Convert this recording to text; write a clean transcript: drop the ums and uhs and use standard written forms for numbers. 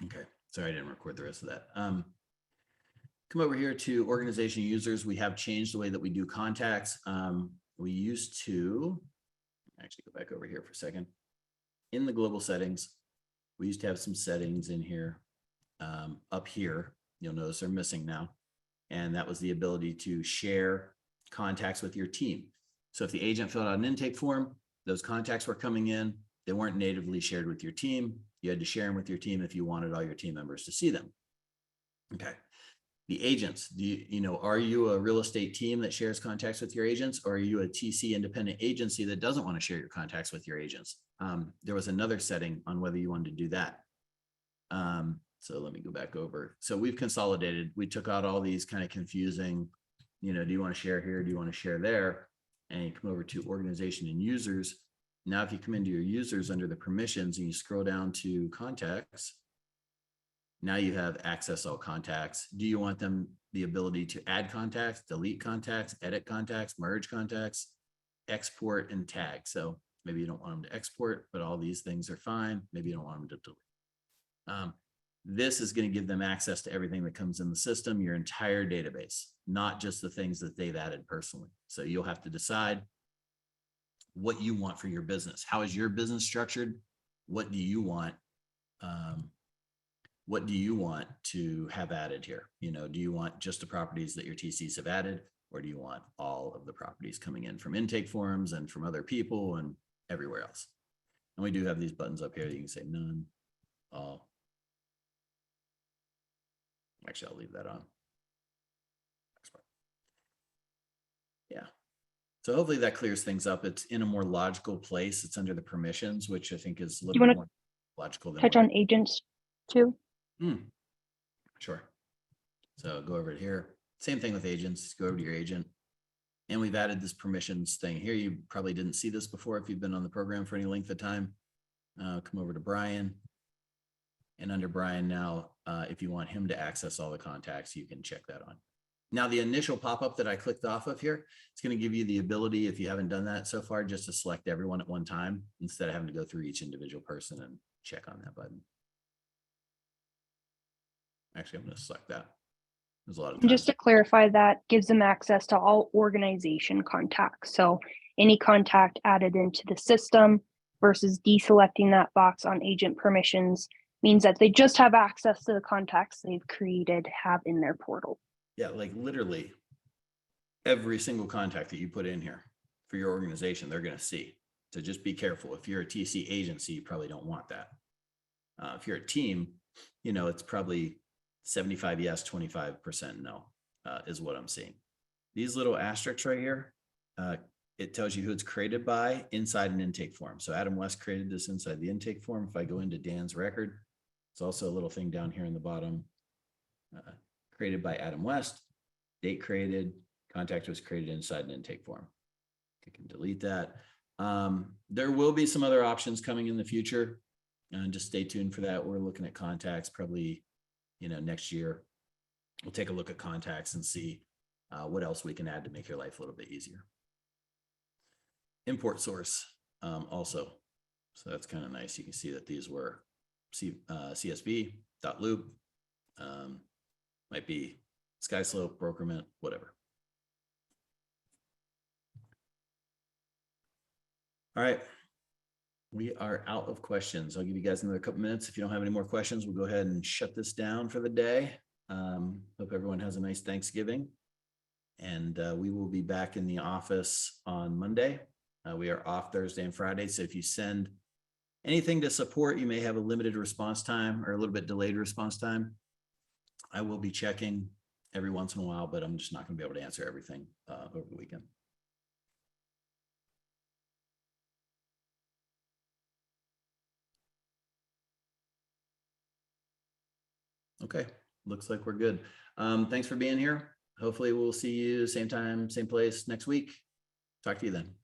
Okay, sorry, I didn't record the rest of that. Come over here to organization users. We have changed the way that we do contacts. We used to, actually go back over here for a second. In the global settings, we used to have some settings in here. Up here, you'll notice they're missing now. And that was the ability to share contacts with your team. So if the agent filled out an intake form, those contacts were coming in, they weren't natively shared with your team. You had to share them with your team if you wanted all your team members to see them. Okay. The agents, are you a real estate team that shares contacts with your agents, or are you a TC independent agency that doesn't want to share your contacts with your agents? There was another setting on whether you wanted to do that. So let me go back over. So we've consolidated, we took out all these kind of confusing, do you want to share here? Do you want to share there? And you come over to organization and users. Now, if you come into your users under the permissions and you scroll down to contacts, now you have access all contacts. Do you want them the ability to add contacts, delete contacts, edit contacts, merge contacts, export and tag? So maybe you don't want them to export, but all these things are fine. Maybe you don't want them to delete. This is going to give them access to everything that comes in the system, your entire database, not just the things that they've added personally. So you'll have to decide what you want for your business. How is your business structured? What do you want? What do you want to have added here? Do you want just the properties that your TCs have added, or do you want all of the properties coming in from intake forms and from other people and everywhere else? And we do have these buttons up here that you can say none, all. Actually, I'll leave that on. Yeah. So hopefully that clears things up. It's in a more logical place. It's under the permissions, which I think is a little bit more logical than touch on agents too. Sure. So go over to here. Same thing with agents. Go over to your agent. And we've added this permissions thing here. You probably didn't see this before if you've been on the program for any length of time. Come over to Brian. And under Brian now, if you want him to access all the contacts, you can check that on. Now, the initial pop-up that I clicked off of here, it's going to give you the ability, if you haven't done that so far, just to select everyone at one time instead of having to go through each individual person and check on that button. Actually, I'm going to select that. There's a lot of times. Just to clarify, that gives them access to all organization contacts. So any contact added into the system versus deselecting that box on agent permissions means that they just have access to the contacts they've created, have in their portal. Yeah, like literally every single contact that you put in here for your organization, they're going to see. So just be careful. If you're a TC agency, you probably don't want that. If you're a team, it's probably 75 yes, 25% no, is what I'm seeing. These little asterisks right here, it tells you who it's created by inside an intake form. So Adam West created this inside the intake form. If I go into Dan's record, it's also a little thing down here in the bottom. Created by Adam West, date created, contact was created inside an intake form. You can delete that. There will be some other options coming in the future, and just stay tuned for that. We're looking at contacts probably, next year. We'll take a look at contacts and see what else we can add to make your life a little bit easier. Import source also. So that's kind of nice. You can see that these were CSV.loop. Might be SkySlope, Brokerment, whatever. All right. We are out of questions. I'll give you guys another couple minutes. If you don't have any more questions, we'll go ahead and shut this down for the day. Hope everyone has a nice Thanksgiving. And we will be back in the office on Monday. We are off Thursday and Friday. So if you send anything to support, you may have a limited response time or a little bit delayed response time. I will be checking every once in a while, but I'm just not going to be able to answer everything over the weekend. Okay, looks like we're good. Thanks for being here. Hopefully we'll see you same time, same place next week. Talk to you then.